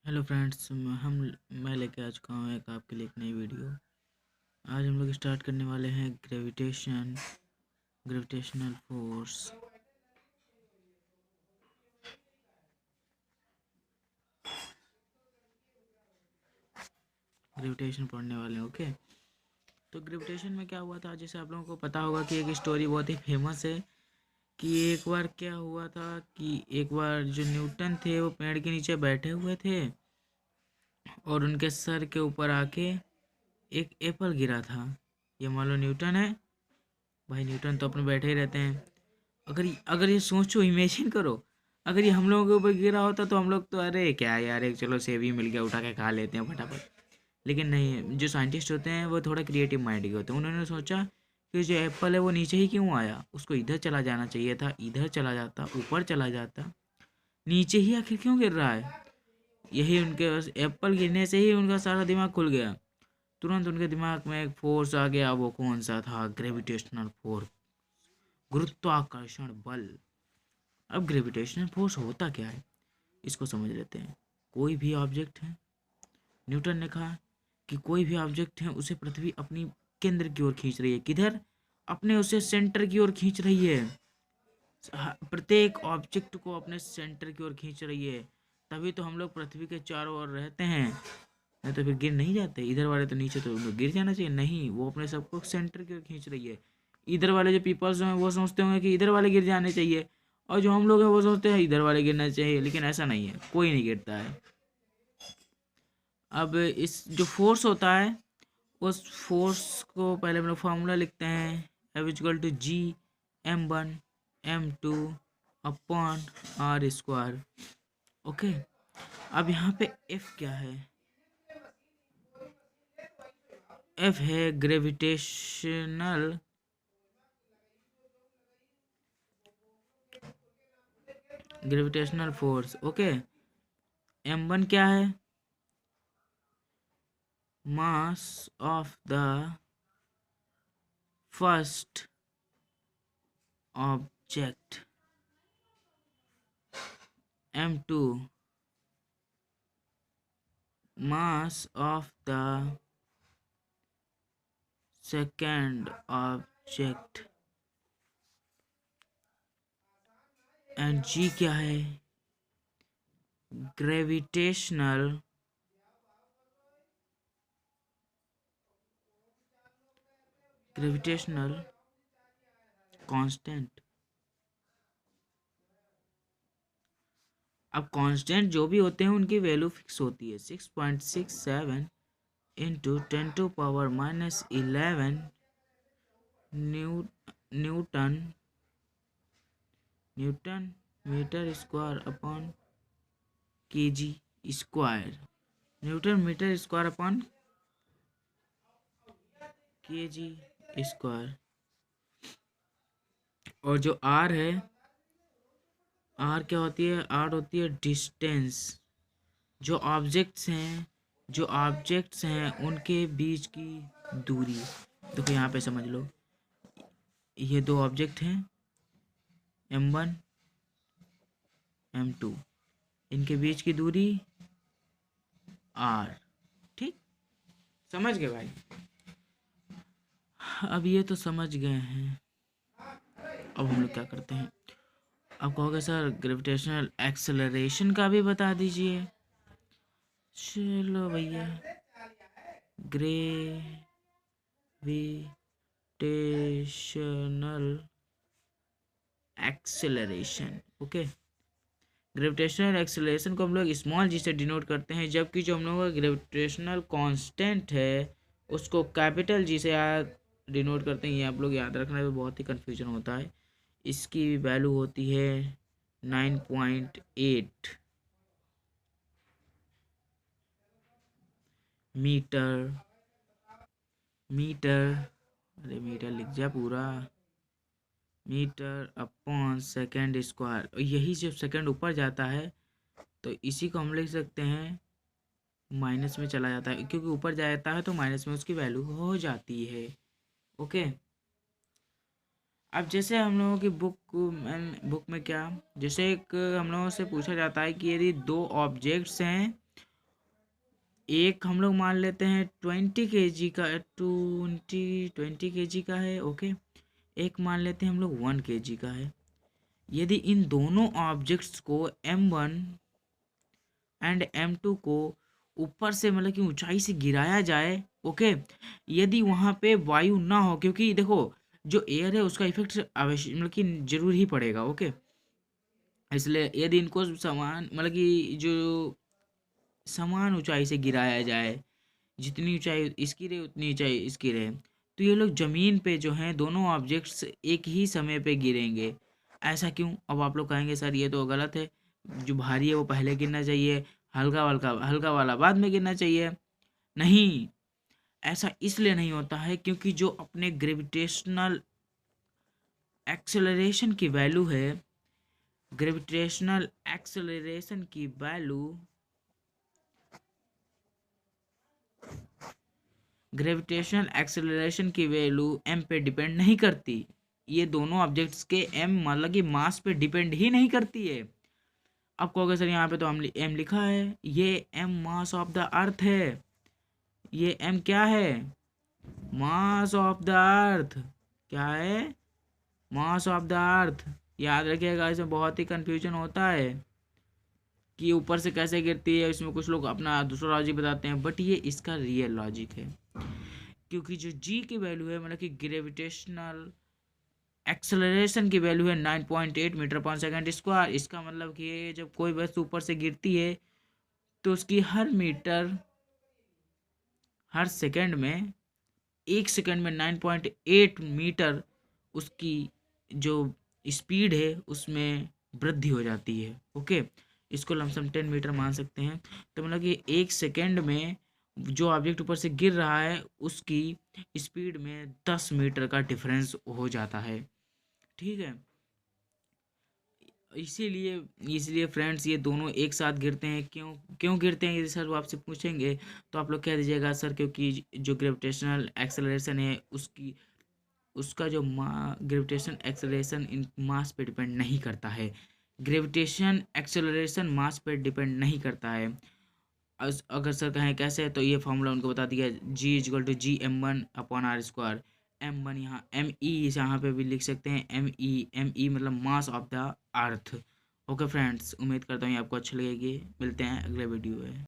Hello friends, मैं लेके आ चुका हूँ एक आपके लिए एक नई वीडियो। आज हम लोग स्टार्ट करने वाले हैं ग्रेविटेशनल फोर्स। ग्रेविटेशन पढ़ने वाले हैं। ओके, तो ग्रेविटेशन में क्या हुआ था, जैसे आप लोगों को पता होगा कि एक स्टोरी बहुत ही फेमस है कि एक बार क्या हुआ था कि एक बार जो न्यूटन थे वो पेड़ के नीचे बैठे हुए थे और उनके सर के ऊपर आके एक एप्पल गिरा था। ये मान लो न्यूटन है भाई, न्यूटन तो अपने बैठे ही रहते हैं। अगर अगर ये सोचो, इमेजिन करो, अगर ये हम लोगों के ऊपर गिरा होता तो हम लोग तो अरे क्या यार, एक चलो सेब ही मिल गया, उठा के खा लेते हैं फटाफट। लेकिन नहीं, जो साइंटिस्ट होते हैं वो थोड़ा क्रिएटिव माइंड के होते हैं। उन्होंने सोचा कि जो एप्पल है वो नीचे ही क्यों आया, उसको इधर चला जाना चाहिए था, इधर चला जाता, ऊपर चला जाता, नीचे ही आखिर क्यों गिर रहा है। यही उनके बस एप्पल गिरने से ही उनका सारा दिमाग खुल गया। तुरंत उनके दिमाग में एक फोर्स आ गया। वो कौन सा था? ग्रेविटेशनल फोर्स, गुरुत्वाकर्षण बल। अब ग्रेविटेशनल फोर्स होता क्या है, इसको समझ लेते हैं। कोई भी ऑब्जेक्ट है, न्यूटन ने कहा कि कोई भी ऑब्जेक्ट है उसे पृथ्वी अपनी केंद्र की ओर खींच रही है। किधर? अपने उसे सेंटर की ओर खींच रही है। प्रत्येक ऑब्जेक्ट को अपने सेंटर की ओर खींच रही है। तभी तो हम लोग पृथ्वी के चारों ओर रहते हैं, नहीं तो फिर गिर नहीं जाते। इधर वाले तो नीचे तो गिर जाना चाहिए, नहीं, वो अपने सबको सेंटर की ओर खींच रही है। इधर वाले जो पीपल्स हैं वो सोचते होंगे कि इधर वाले गिर जाने चाहिए, और जो हम लोग हैं वो सोचते हैं इधर वाले गिरना चाहिए, लेकिन ऐसा नहीं है, कोई नहीं गिरता है। अब इस जो फोर्स होता है, उस फोर्स को पहले हम लोग फार्मूला लिखते हैं, F=G m1 m2 upon are square. Okay, अब यहाँ पे F क्या है? F है ग्रेविटेशनल फोर्स। ओके, m1 क्या है? Mass of the first object. m2 mass of the second object. And g क्या है? Gravitational constant. अब कांस्टेंट जो भी होते हैं उनकी वैल्यू फिक्स होती है। 6.67 into 10⁻⁻11 newton newton metre square upon KG square. Newton metre square upon KG square. और जो आर है, आर क्या होती है? आर होती है डिस्टेंस। जो ऑब्जेक्ट्स हैं उनके बीच की दूरी। देखो यहाँ पे समझ लो, ये दो ऑब्जेक्ट हैं m1 m2, इनके बीच की दूरी r। ठीक, समझ गए भाई? अब ये तो समझ गए हैं। अब हम लोग क्या करते हैं, अब कहोगे सर ग्रेविटेशनल एक्सेलरेशन का भी बता दीजिए। चलो भैया, gravitational acceleration. Okay, gravitational acceleration को हम लोग स्मॉल जी से डिनोट करते हैं, जबकि जो हम लोग का ग्रेविटेशनल कांस्टेंट है उसको कैपिटल जी से डिनोट करते हैं। ये आप लोग याद रखना, तो बहुत ही कन्फ्यूजन होता है। इसकी वैल्यू होती है 9.8 मीटर। मीटर, अरे मीटर लिख जा पूरा, मीटर अपॉन सेकेंड स्क्वायर। और यही जब सेकेंड ऊपर जाता है तो इसी को हम लिख सकते हैं माइनस में चला जाता है, क्योंकि ऊपर जाता है तो माइनस में उसकी वैल्यू हो जाती है। ओके, अब जैसे हम लोगों की बुक में क्या, जैसे एक हम लोगों से पूछा जाता है कि यदि दो ऑब्जेक्ट्स हैं एक हम लोग मान लेते हैं 20 kg का, 20 kg का है, ओके। एक मान लेते हैं हम लोग 1 kg का है। यदि इन दोनों ऑब्जेक्ट्स को M1 एंड M2 को ऊपर से मतलब कि ऊंचाई से गिराया जाए, ओके, यदि वहाँ पे वायु ना हो, क्योंकि देखो जो एयर है उसका इफेक्ट आवश्यक मतलब कि जरूर ही पड़ेगा, ओके। इसलिए यदि इनको समान मतलब कि जो समान ऊंचाई से गिराया जाए, जितनी ऊंचाई इसकी रहे उतनी ऊंचाई इसकी रहे, तो ये लोग जमीन पे जो हैं दोनों ऑब्जेक्ट्स एक ही समय पे गिरेंगे। ऐसा क्यों? अब आप लोग कहेंगे सर ये तो गलत है, जो भारी है वो पहले गिरना चाहिए, हल्का वाला बाद में गिरना चाहिए। नहीं, ऐसा इसलिए नहीं होता है क्योंकि जो अपने ग्रेविटेशनल एक्सेलरेशन की वैल्यू है, ग्रेविटेशनल एक्सेलरेशन की वैल्यू ग्रेविटेशनल एक्सेलरेशन की वैल्यू m पे डिपेंड नहीं करती। ये दोनों ऑब्जेक्ट्स के m मतलब कि मास पे डिपेंड ही नहीं करती है। अब कहोगे सर यहाँ पे तो m लिखा है, ये m mass of the earth है। ये m क्या है? Mass of the earth. क्या है? Mass of the earth. याद रखिएगा, इसमें बहुत ही कंफ्यूजन होता है कि ऊपर से कैसे गिरती है, इसमें कुछ लोग अपना दूसरा लॉजिक बताते हैं, बट ये इसका रियल लॉजिक है। क्योंकि जो g की वैल्यू है मतलब कि ग्रेविटेशनल एक्सेलरेशन की वैल्यू है 9.8 मीटर पर सेकंड स्क्वायर। इसका मतलब कि ये जब कोई वस्तु ऊपर से गिरती है तो उसकी हर सेकंड में, एक सेकंड में 9.8 मीटर उसकी जो स्पीड है उसमें वृद्धि हो जाती है, ओके। इसको लमसम 10 मीटर मान सकते हैं। तो मतलब कि एक सेकंड में जो ऑब्जेक्ट ऊपर से गिर रहा है उसकी स्पीड में 10 मीटर का डिफरेंस हो जाता है, ठीक है। इसीलिए इसलिए फ्रेंड्स ये दोनों एक साथ गिरते हैं। क्यों क्यों गिरते हैं, यदि सर वो आपसे पूछेंगे तो आप लोग कह दीजिएगा सर क्योंकि जो ग्रेविटेशनल एक्सेलरेशन है उसकी उसका जो ग्रेविटेशन एक्सेलरेशन इन मास पे डिपेंड नहीं करता है। ग्रेविटेशन एक्सेलरेशन मास पे डिपेंड नहीं करता है। अगर सर कहें कैसे, तो ये फॉर्मूला उनको बता दिया, G=G m1/r²। M1 यहाँ ME यहाँ पे भी लिख सकते हैं, ME मतलब mass of the earth. Okay friends, उम्मीद करता हूँ ये आपको अच्छी लगेगी। मिलते हैं अगले वीडियो में।